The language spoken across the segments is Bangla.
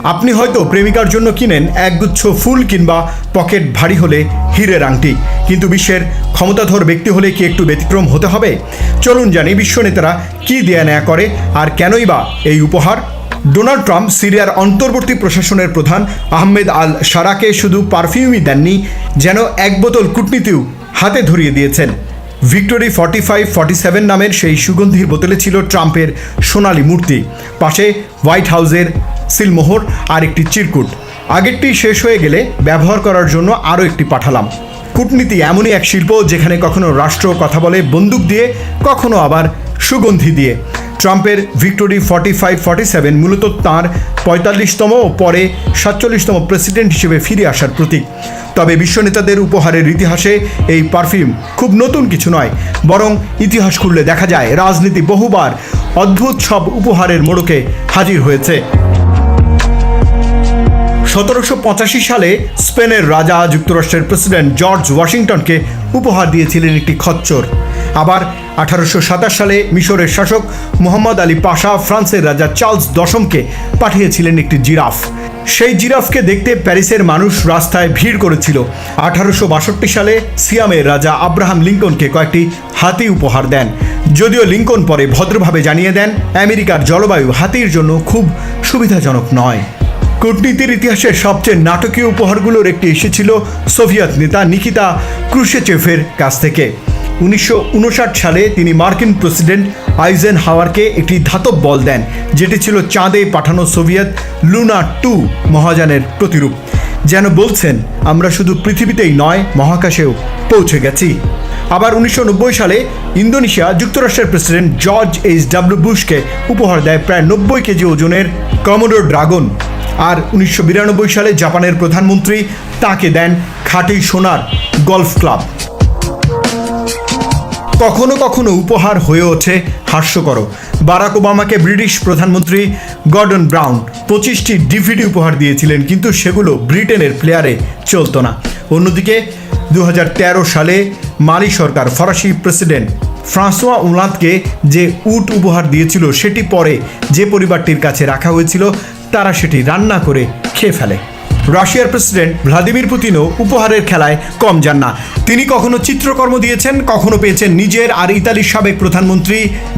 আপনি হয়তো প্রেমিকার জন্য কিনেন একগুচ্ছ ফুল কিংবা পকেট ভারী হলে হীরের আংটি, কিন্তু বিশ্বের ক্ষমতাধর ব্যক্তি হলে কি একটু ব্যতিক্রম হতে হবে? চলুন জানি বিশ্ব নেতারা কী দেয়া নেয়া করে আর কেনই বা এই উপহার। ডোনাল্ড ট্রাম্প সিরিয়ার অন্তর্বর্তী প্রশাসনের প্রধান আহমেদ আল শারাকে শুধু পারফিউমই দেননি, যেন এক বোতল কূটনীতিও হাতে ধরিয়ে দিয়েছেন। ভিক্টোরি 4547 নামের সেই সুগন্ধির বোতলে ছিল ট্রাম্পের সোনালী মূর্তি, পাশে হোয়াইট হাউসের সিলমোহর আর একটি চিরকুট। আগেরটি শেষ হয়ে গেলে ব্যবহার করার জন্য আরও একটি পাঠালাম। কূটনীতি এমনই এক শিল্প যেখানে কখনো রাষ্ট্র কথা বলে বন্দুক দিয়ে, কখনো আবার সুগন্ধি দিয়ে। ট্রাম্পের ভিক্টোরি 4547 মূলত তাঁর 45তম ও পরে 47তম প্রেসিডেন্ট হিসেবে ফিরে আসার প্রতীক। তবে বিশ্ব নেতাদের উপহারের ইতিহাসে এই পারফিউম খুব নতুন কিছু নয়, বরং ইতিহাস খুললে দেখা যায় রাজনীতি বহুবার অদ্ভুত সব উপহারের মোড়কে হাজির হয়েছে। 1785 সালে স্পেনের রাজা যুক্তরাষ্ট্রের প্রেসিডেন্ট জর্জ ওয়াশিংটনকে উপহার দিয়েছিলেন একটি খচ্চর। আবার 1827 সালে মিশরের শাসক মোহাম্মদ আলী পাশা ফ্রান্সের রাজা চার্লস দশমকে পাঠিয়েছিলেন একটি জিরাফ। সেই জিরাফকে দেখতে প্যারিসের মানুষ রাস্তায় ভিড় করেছিল। 1862 সালে সিয়ামের রাজা আব্রাহাম লিঙ্কনকে কয়েকটি হাতি উপহার দেন, যদিও লিঙ্কন পরে ভদ্রভাবে জানিয়ে দেন আমেরিকার জলবায়ু হাতির জন্য খুব সুবিধাজনক নয়। কূটনীতির ইতিহাসের সবচেয়ে নাটকীয় উপহারগুলোর একটি এসেছিল সোভিয়েত নেতা নিকিতা ক্রুশেচেভের কাছ থেকে। 1959 সালে তিনি মার্কিন প্রেসিডেন্ট আইজেনহাওয়ারকে একটি ধাতব বল দেন, যেটি ছিল চাঁদে পাঠানো সোভিয়েত লুনা 2 মহাযানের প্রতিরূপ। যেন বলছেন, আমরা শুধু পৃথিবীতেই নয় মহাকাশেও পৌঁছে গেছি। আবার 1990 সালে ইন্দোনেশিয়া যুক্তরাষ্ট্রের প্রেসিডেন্ট জর্জ এইচ.ডব্লিউ. বুশকে উপহার দেয় প্রায় 90 কেজি ওজনের কমোডোর ড্রাগন। আর 1992 সালে জাপানের প্রধানমন্ত্রী তাকে দেন খাঁটি সোনার গলফ ক্লাব। কখনো কখনো উপহার হয়ে ওঠে হাস্যকর। বারাক ওবামাকে ব্রিটিশ প্রধানমন্ত্রী গর্ডন ব্রাউন 25টি ডিভিডি উপহার দিয়েছিলেন, কিন্তু সেগুলো ব্রিটেনের প্লেয়ারে চলতো না। অন্যদিকে 2013 সালে মালি সরকার ফরাসি প্রেসিডেন্ট ফ্রাঁসোয়া ওলাঁদকে যে উট উপহার দিয়েছিল, সেটি পরে যে পরিবারটির কাছে রাখা হয়েছিল তারা সেটি রান্না করে খেয়ে ফেলে। রাশিয়ার প্রেসিডেন্ট ভ্লাদিমির পুতিনও উপহারের খেলায় কম যান না। তিনি কখনো চিত্রকর্ম দিয়েছেন, কখনো পেয়েছেন নিজের আর ইতালির সাবেক প্রধানমন্ত্রী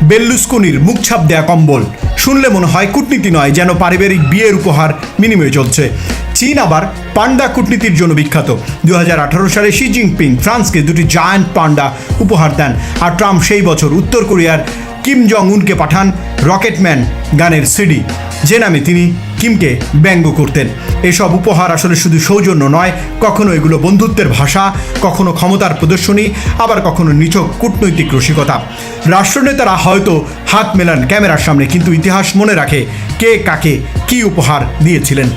বেল্লুস্কোনির মুখছাপ দেয়া কম্বল। শুনলে মনে হয় কূটনীতি নয়, যেন পারিবারিক বিয়ের উপহার বিনিময় চলছে। চীন আবার পান্ডা কূটনীতির জন্য বিখ্যাত। 2018 সালে শি জিনপিং ফ্রান্সকে দুটি জায়ান্ট পান্ডা উপহার দেন, আর ট্রাম্প সেই বছর উত্তর কোরিয়ার কিম জং উনকে পাঠান রকেটম্যান গানের সিডি, যে নামে তিনি কিমকে ব্যঙ্গ করতেন। এসব উপহার আসলে শুধু সৌজন্য নয়, কখনো এগুলো বন্ধুত্বের ভাষা, কখনো ক্ষমতার প্রদর্শনী, আবার কখনো নিছক কূটনৈতিক রসিকতা। রাষ্ট্রনেতারা হয়তো হাত মেলান ক্যামেরার সামনে, কিন্তু ইতিহাস মনে রাখে কে কাকে কী উপহার দিয়েছিলেন।